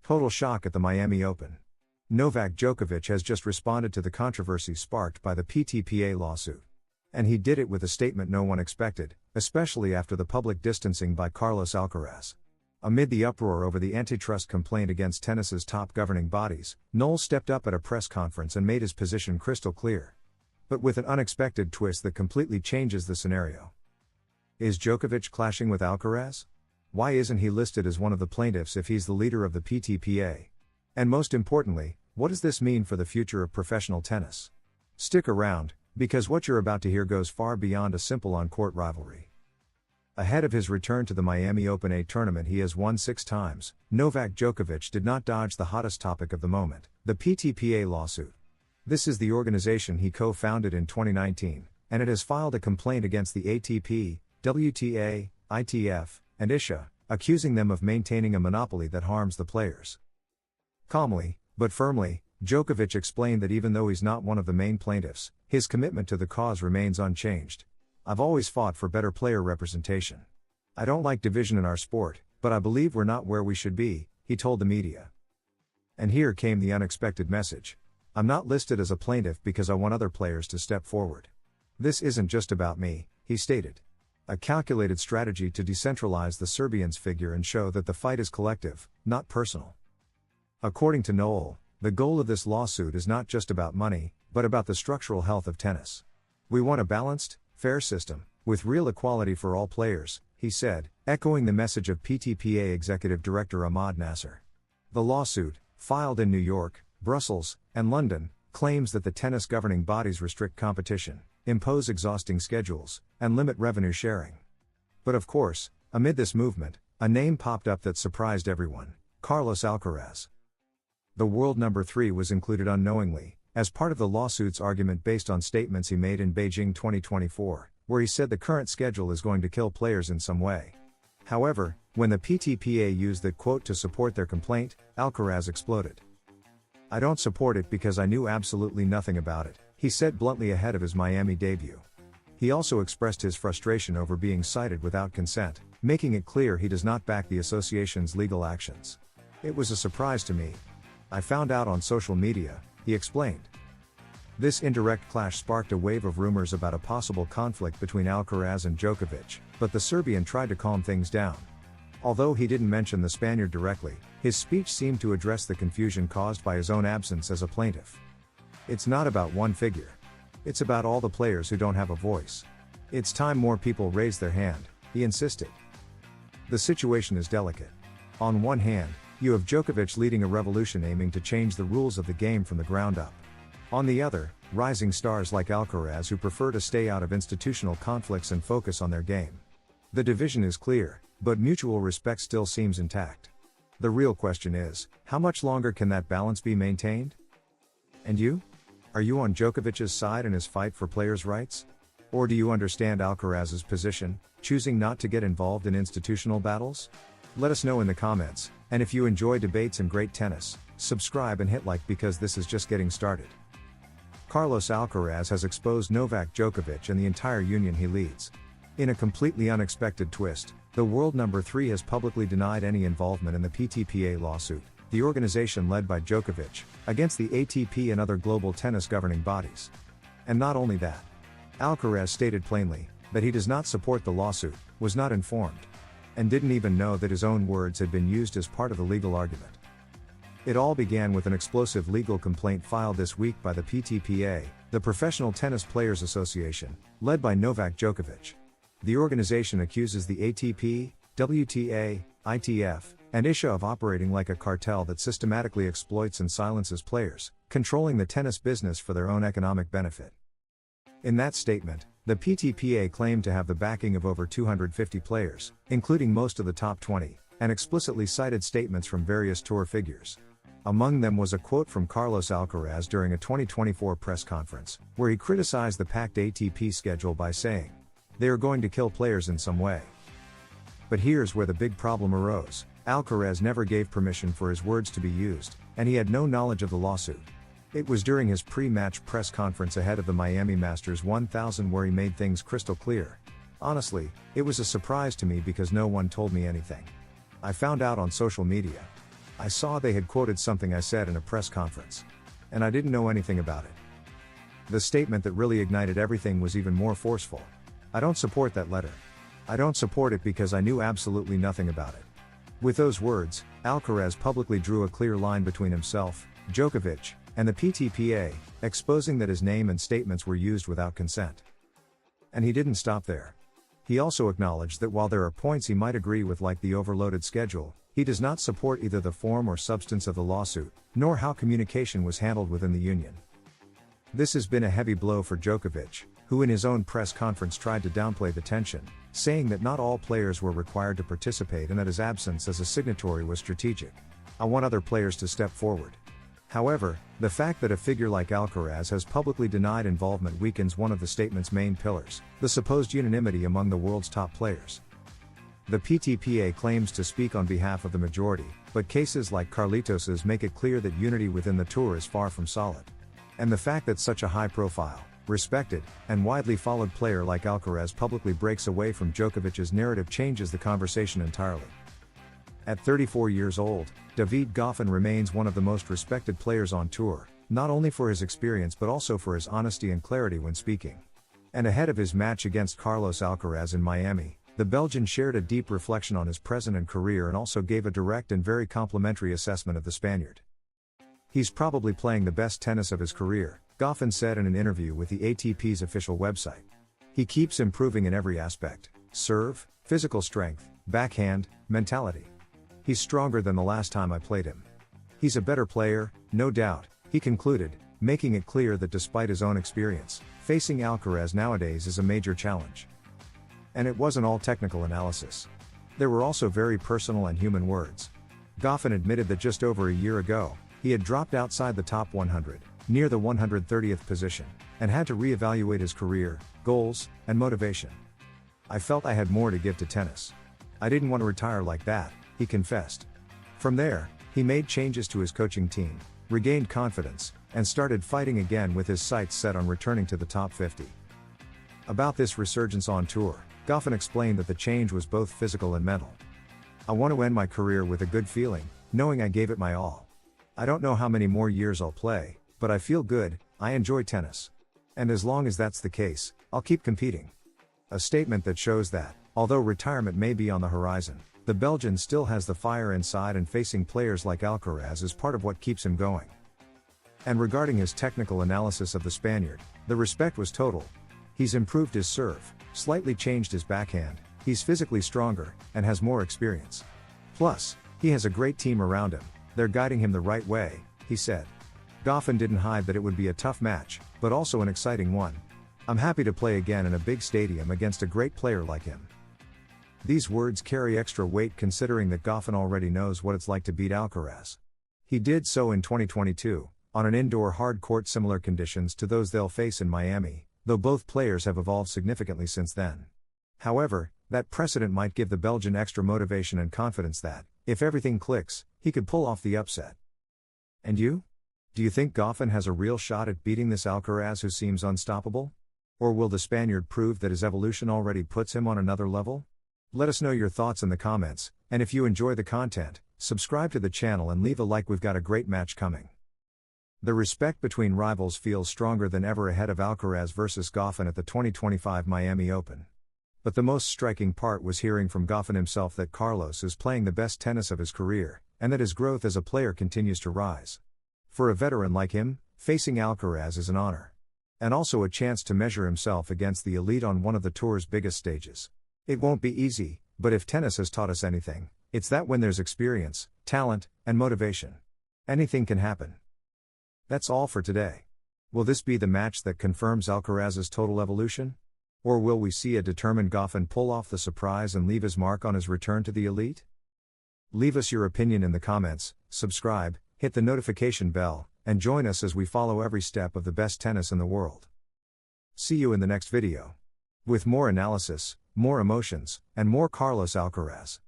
Total shock at the Miami Open. Novak Djokovic has just responded to the controversy sparked by the PTPA lawsuit. And he did it with a statement no one expected, especially after the public distancing by Carlos Alcaraz. Amid the uproar over the antitrust complaint against tennis's top governing bodies, Noel stepped up at a press conference and made his position crystal clear. But with an unexpected twist that completely changes the scenario. Is Djokovic clashing with Alcaraz? Why isn't he listed as one of the plaintiffs if he's the leader of the PTPA? And most importantly, what does this mean for the future of professional tennis? Stick around, because what you're about to hear goes far beyond a simple on-court rivalry. Ahead of his return to the Miami Open A tournament he has won 6 times, Novak Djokovic did not dodge the hottest topic of the moment, the PTPA lawsuit. This is the organization he co-founded in 2019, and it has filed a complaint against the ATP, WTA, ITF, and ISHA, accusing them of maintaining a monopoly that harms the players. Calmly, but firmly, Djokovic explained that even though he's not one of the main plaintiffs, his commitment to the cause remains unchanged. I've always fought for better player representation. I don't like division in our sport, but I believe we're not where we should be, he told the media. And here came the unexpected message. I'm not listed as a plaintiff because I want other players to step forward. This isn't just about me, he stated. A calculated strategy to decentralize the Serbians' figure and show that the fight is collective, not personal. According to Noel, the goal of this lawsuit is not just about money, but about the structural health of tennis. We want a balanced, fair system, with real equality for all players, he said, echoing the message of PTPA Executive Director Ahmad Nasser. The lawsuit, filed in New York, Brussels, and London, claims that the tennis governing bodies restrict competition, impose exhausting schedules, and limit revenue sharing. But of course, amid this movement, a name popped up that surprised everyone: Carlos Alcaraz. The world number 3 was included unknowingly, as part of the lawsuit's argument based on statements he made in Beijing 2024, where he said the current schedule is going to kill players in some way. However, when the PTPA used that quote to support their complaint, Alcaraz exploded. I don't support it because I knew absolutely nothing about it, he said bluntly ahead of his Miami debut. He also expressed his frustration over being cited without consent, making it clear he does not back the association's legal actions. It was a surprise to me. I found out on social media, he explained. This indirect clash sparked a wave of rumors about a possible conflict between Alcaraz and Djokovic, but the Serbian tried to calm things down. Although he didn't mention the Spaniard directly, his speech seemed to address the confusion caused by his own absence as a plaintiff. It's not about one figure. It's about all the players who don't have a voice. It's time more people raised their hand, he insisted. The situation is delicate. On one hand, you have Djokovic leading a revolution aiming to change the rules of the game from the ground up. On the other, rising stars like Alcaraz who prefer to stay out of institutional conflicts and focus on their game. The division is clear, but mutual respect still seems intact. The real question is, how much longer can that balance be maintained? And you? Are you on Djokovic's side in his fight for players' rights? Or do you understand Alcaraz's position, choosing not to get involved in institutional battles? Let us know in the comments, and if you enjoy debates and great tennis, subscribe and hit like because this is just getting started. Carlos Alcaraz has exposed Novak Djokovic and the entire union he leads. In a completely unexpected twist, the world number 3 has publicly denied any involvement in the PTPA lawsuit, the organization led by Djokovic, against the ATP and other global tennis governing bodies. And not only that, Alcaraz stated plainly that he does not support the lawsuit, was not informed, and didn't even know that his own words had been used as part of the legal argument. It all began with an explosive legal complaint filed this week by the PTPA, the Professional Tennis Players Association, led by Novak Djokovic. The organization accuses the ATP, WTA, ITF, and ISHA of operating like a cartel that systematically exploits and silences players, controlling the tennis business for their own economic benefit. In that statement, the PTPA claimed to have the backing of over 250 players, including most of the top 20, and explicitly cited statements from various tour figures. Among them was a quote from Carlos Alcaraz during a 2024 press conference, where he criticized the packed ATP schedule by saying, "They are going to kill players in some way." But here's where the big problem arose. Alcaraz never gave permission for his words to be used, and he had no knowledge of the lawsuit. It was during his pre-match press conference ahead of the Miami Masters 1000 where he made things crystal clear. Honestly, it was a surprise to me because no one told me anything. I found out on social media. I saw they had quoted something I said in a press conference. And I didn't know anything about it. The statement that really ignited everything was even more forceful. I don't support that letter. I don't support it because I knew absolutely nothing about it. With those words, Alcaraz publicly drew a clear line between himself, Djokovic, and the PTPA, exposing that his name and statements were used without consent. And he didn't stop there. He also acknowledged that while there are points he might agree with, like the overloaded schedule, he does not support either the form or substance of the lawsuit, nor how communication was handled within the union. This has been a heavy blow for Djokovic, who in his own press conference tried to downplay the tension, saying that not all players were required to participate and that his absence as a signatory was strategic. I want other players to step forward. However, the fact that a figure like Alcaraz has publicly denied involvement weakens one of the statement's main pillars, the supposed unanimity among the world's top players. The PTPA claims to speak on behalf of the majority, but cases like Carlitos's make it clear that unity within the tour is far from solid. And the fact that such a high-profile, respected, and widely followed player like Alcaraz publicly breaks away from Djokovic's narrative changes the conversation entirely. At 34 years old, David Goffin remains one of the most respected players on tour, not only for his experience but also for his honesty and clarity when speaking. And ahead of his match against Carlos Alcaraz in Miami, the Belgian shared a deep reflection on his present and career and also gave a direct and very complimentary assessment of the Spaniard. He's probably playing the best tennis of his career, Goffin said in an interview with the ATP's official website. He keeps improving in every aspect: serve, physical strength, backhand, mentality. He's stronger than the last time I played him. He's a better player, no doubt, he concluded, making it clear that despite his own experience, facing Alcaraz nowadays is a major challenge. And it wasn't all technical analysis. There were also very personal and human words. Goffin admitted that just over a year ago, he had dropped outside the top 100, near the 130th position, and had to reevaluate his career, goals, and motivation. I felt I had more to give to tennis. I didn't want to retire like that, he confessed. From there, he made changes to his coaching team, regained confidence, and started fighting again with his sights set on returning to the top 50. About this resurgence on tour, Goffin explained that the change was both physical and mental. I want to end my career with a good feeling, knowing I gave it my all. I don't know how many more years I'll play, but I feel good, I enjoy tennis. And as long as that's the case, I'll keep competing. A statement that shows that, although retirement may be on the horizon, the Belgian still has the fire inside, and facing players like Alcaraz is part of what keeps him going. And regarding his technical analysis of the Spaniard, the respect was total. He's improved his serve, slightly changed his backhand, he's physically stronger, and has more experience. Plus, he has a great team around him, they're guiding him the right way, he said. Goffin didn't hide that it would be a tough match, but also an exciting one. I'm happy to play again in a big stadium against a great player like him. These words carry extra weight considering that Goffin already knows what it's like to beat Alcaraz. He did so in 2022, on an indoor hard court similar conditions to those they'll face in Miami, though both players have evolved significantly since then. However, that precedent might give the Belgian extra motivation and confidence that, if everything clicks, he could pull off the upset. And you? Do you think Goffin has a real shot at beating this Alcaraz who seems unstoppable? Or will the Spaniard prove that his evolution already puts him on another level? Let us know your thoughts in the comments, and if you enjoy the content, subscribe to the channel and leave a like. We've got a great match coming. The respect between rivals feels stronger than ever ahead of Alcaraz versus Goffin at the 2025 Miami Open. But the most striking part was hearing from Goffin himself that Carlos is playing the best tennis of his career, and that his growth as a player continues to rise. For a veteran like him, facing Alcaraz is an honor. And also a chance to measure himself against the elite on one of the tour's biggest stages. It won't be easy, but if tennis has taught us anything, it's that when there's experience, talent, and motivation, anything can happen. That's all for today. Will this be the match that confirms Alcaraz's total evolution? Or will we see a determined Goffin pull off the surprise and leave his mark on his return to the elite? Leave us your opinion in the comments, subscribe, hit the notification bell, and join us as we follow every step of the best tennis in the world. See you in the next video. With more analysis, more emotions, and more Carlos Alcaraz.